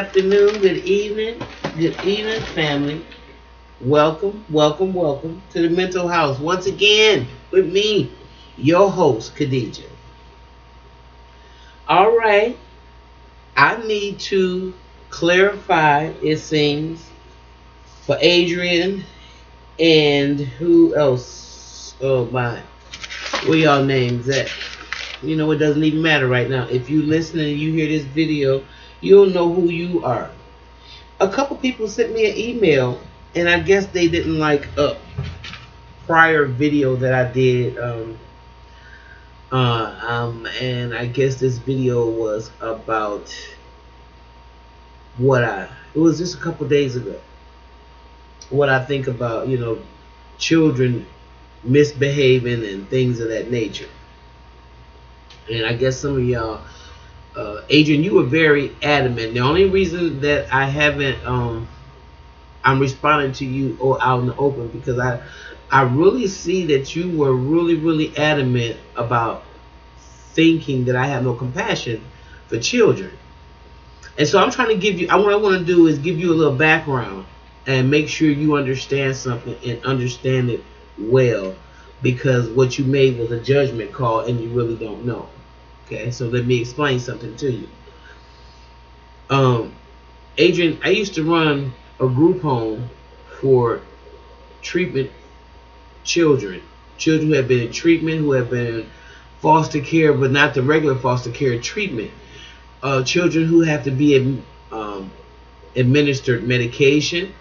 afternoon, good evening, family. Welcome, welcome, welcome to the Mental House. Once again, with me, your host, Khadija. All right, I need to clarify, it seems, for Adrian and who else? Oh my, where y'all names at? You know, it doesn't even matter right now. If you listen and you hear this video, you'll know who you are. A couple people sent me an email, and I guess they didn't like a prior video that I did. And I guess this video was about it was just a couple days ago. What I think about, children misbehaving and things of that nature. And I guess some of y'all, Adrian, you were very adamant. The only reason that I haven't, I'm responding to you out in the open because I really see that you were really, really adamant about thinking that I have no compassion for children. And so I'm trying to give you, what I want to do is give you a little background and make sure you understand something and understand it well, because what you made was a judgment call and you really don't know. Okay, so let me explain something to you. Adrian, I used to run a group home for treatment children who have been in treatment, who have been in foster care, but not the regular foster care treatment. Children who have to be administered medication,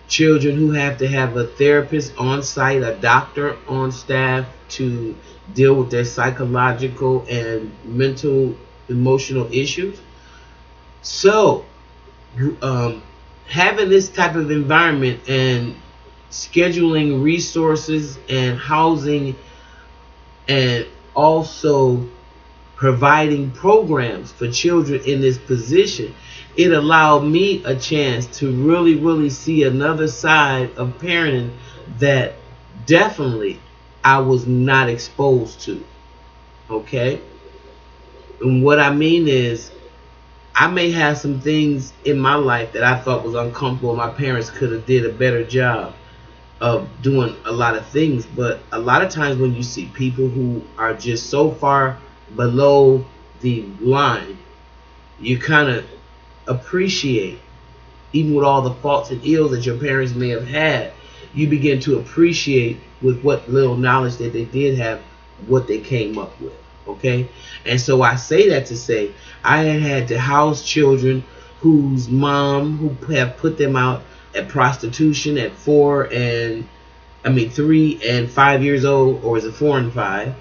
children who have to have a therapist on site, a doctor on staff to deal with their psychological and mental, emotional issues. So, having this type of environment and scheduling resources and housing and also providing programs for children in this position, it allowed me a chance to really, really see another side of parenting that definitely I was not exposed to. Okay? And what I mean is, I may have some things in my life that I thought was uncomfortable. My parents could have did a better job of doing a lot of things. But a lot of times when you see people who are just so far below the line, you kind of appreciate, even with all the faults and ills that your parents may have had, you begin to appreciate with what little knowledge that they did have, what they came up with. Okay? And so I say that to say, I had to house children whose mom, who have put them out at prostitution at 3 and 5 years old, or is it 4 and 5?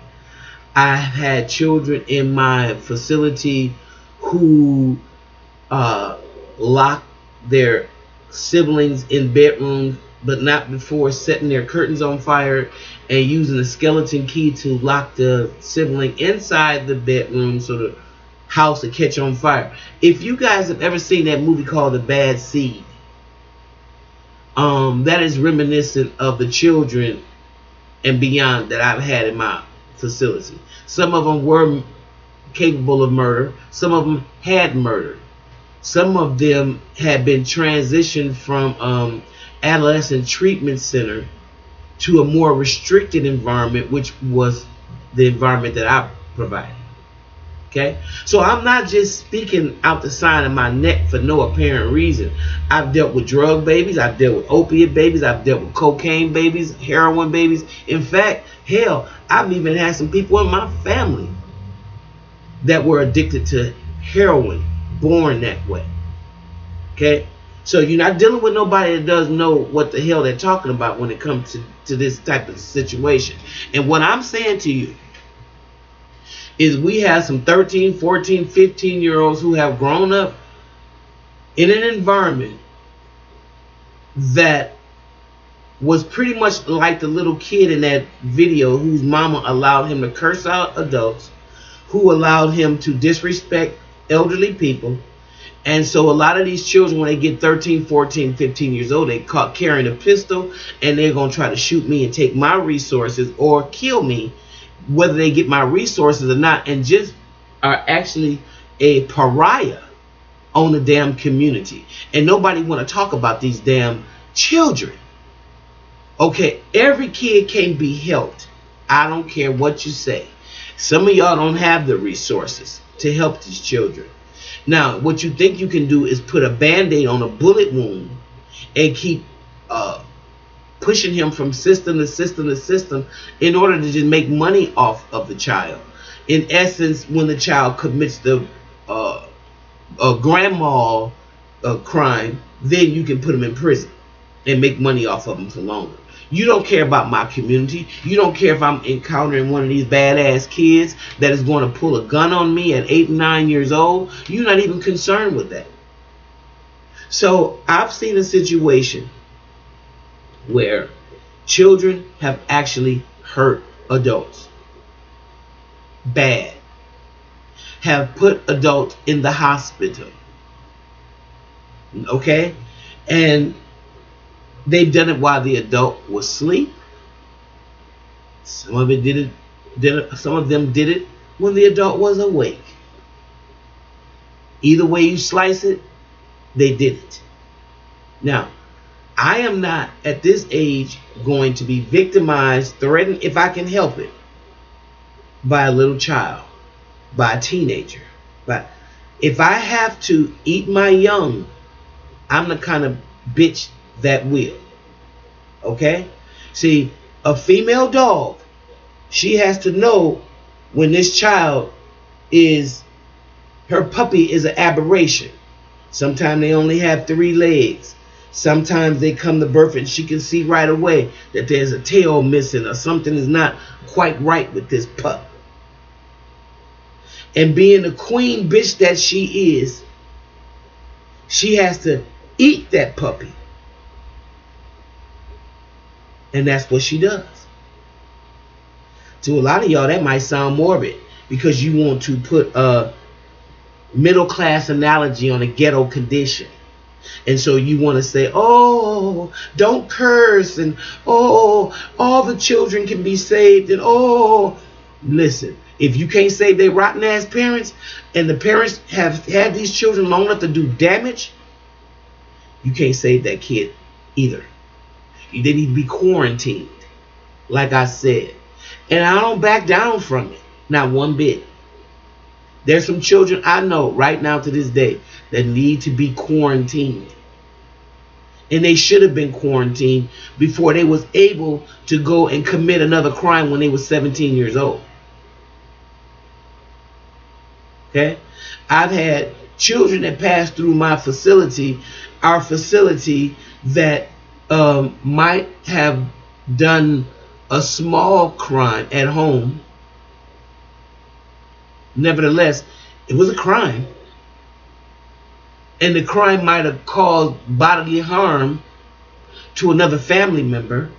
I've had children in my facility who lock their siblings in bedrooms, but not before setting their curtains on fire and using a skeleton key to lock the sibling inside the bedroom so the house will catch on fire. If you guys have ever seen that movie called The Bad Seed, that is reminiscent of the children and beyond that I've had in my facility. Some of them were capable of murder. Some of them had murdered. Some of them had been transitioned from adolescent treatment center to a more restricted environment, which was the environment that I provided. Okay, so I'm not just speaking out the side of my neck for no apparent reason. I've dealt with drug babies, I've dealt with opiate babies, I've dealt with cocaine babies, heroin babies. In fact, hell, I've even had some people in my family that were addicted to heroin, born that way. Okay, so you're not dealing with nobody that doesn't know what the hell they're talking about when it comes to this type of situation. And what I'm saying to you is, we have some 13, 14, 15-year-olds who have grown up in an environment that was pretty much like the little kid in that video whose mama allowed him to curse out adults, who allowed him to disrespect elderly people. And so a lot of these children, when they get 13, 14, 15 years old, they caught carrying a pistol, and they're going to try to shoot me and take my resources or kill me, whether they get my resources or not, and just are actually a pariah on the damn community. And nobody want to talk about these damn children. Okay, every kid can be helped. I don't care what you say. Some of y'all don't have the resources to help these children. Now, what you think you can do is put a Band-Aid on a bullet wound and keep pushing him from system to system to system in order to just make money off of the child. In essence, when the child commits the grandma crime, then you can put him in prison and make money off of him for longer. You don't care about my community. You don't care if I'm encountering one of these badass kids that is going to pull a gun on me at 8 and 9 years old. You're not even concerned with that. So I've seen a situation where children have actually hurt adults bad, have put adults in the hospital, okay, and they've done it while the adult was asleep. Some of them did it when the adult was awake. Either way you slice it, they did it. Now, I am not at this age going to be victimized, threatened, if I can help it, by a little child, by a teenager. But if I have to eat my young, I'm the kind of bitch that will. Okay? See, a female dog, she has to know when this child is, her puppy is an aberration. Sometimes they only have 3 legs. Sometimes they come to birth and she can see right away that there's a tail missing or something is not quite right with this pup. And being the queen bitch that she is, she has to eat that puppy. And that's what she does. To a lot of y'all, that might sound morbid because you want to put a middle class analogy on a ghetto condition. And so you want to say, oh, don't curse, and oh, all the children can be saved, and oh, listen, if you can't save their rotten ass parents, and the parents have had these children long enough to do damage, you can't save that kid either. They need to be quarantined, like I said. And I don't back down from it, not one bit. There's some children I know right now to this day that need to be quarantined. And they should have been quarantined before they was able to go and commit another crime when they were 17 years old. Okay? I've had children that passed through my facility, our facility, that might have done a small crime at home. Nevertheless, it was a crime. And the crime might have caused bodily harm to another family member.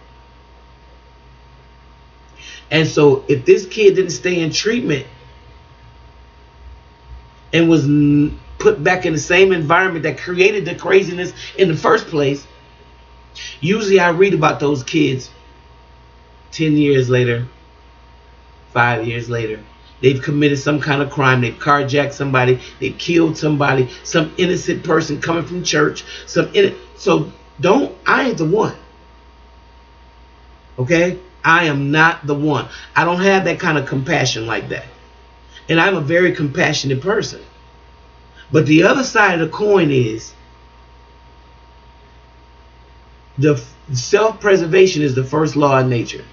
And so if this kid didn't stay in treatment and was put back in the same environment that created the craziness in the first place, usually I read about those kids 10 years later, 5 years later. They've committed some kind of crime. They've carjacked somebody. They've killed somebody. Some innocent person coming from church. So I ain't the one. Okay? I am not the one. I don't have that kind of compassion like that. And I'm a very compassionate person. But the other side of the coin is the self-preservation is the first law of nature.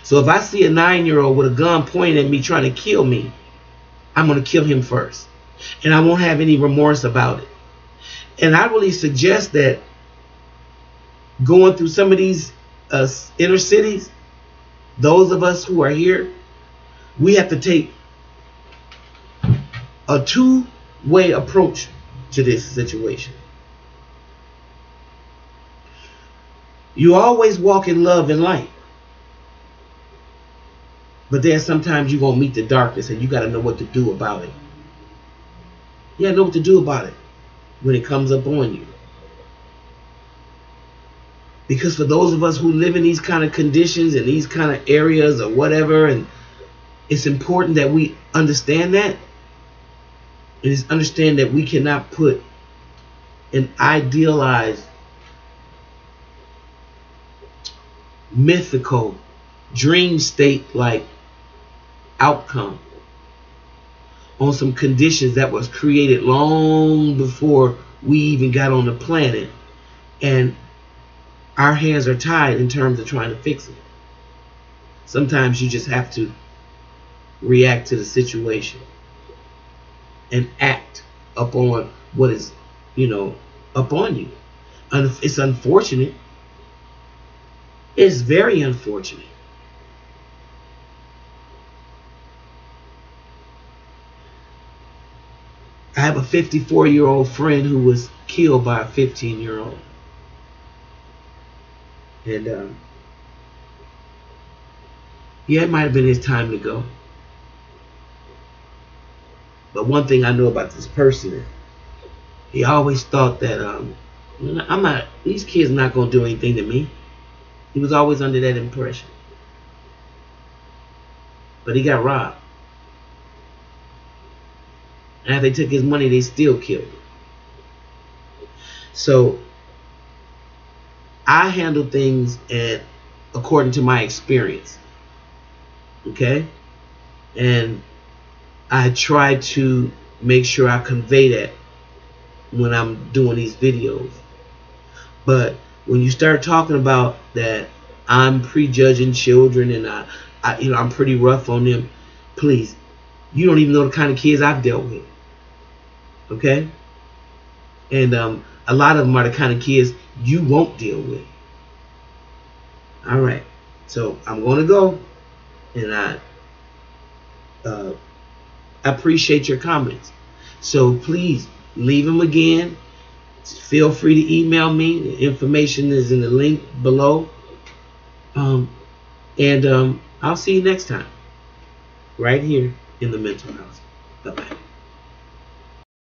So if I see a 9-year-old with a gun pointing at me trying to kill me, I'm going to kill him first. And I won't have any remorse about it. And I really suggest that going through some of these inner cities, those of us who are here, we have to take a two-way approach to this situation. You always walk in love and light. But then sometimes you're going to meet the darkness and you got to know what to do about it. You got to know what to do about it when it comes up on you. Because for those of us who live in these kind of conditions and these kind of areas or whatever, and it's important that we understand that. And it's understand that we cannot put an idealized, mythical, dream state like outcome on some conditions that was created long before we even got on the planet, and our hands are tied in terms of trying to fix it. Sometimes you just have to react to the situation and act upon what is, upon you. And it's unfortunate. It's very unfortunate. I have a 54-year-old friend who was killed by a 15-year-old. And yeah, it might have been his time to go. But one thing I know about this person, he always thought that these kids are not going to do anything to me. He was always under that impression. But he got robbed. And after they took his money, they still killed him. So I handle things according to my experience. Okay? And I try to make sure I convey that when I'm doing these videos. But when you start talking about that I'm prejudging children and I'm pretty rough on them, please, you don't even know the kind of kids I've dealt with. Okay? And a lot of them are the kind of kids you won't deal with. Alright. So I'm going to go. And I appreciate your comments. So please leave them again. Feel free to email me. The information is in the link below. And I'll see you next time. Right here in the mental house. Bye-bye.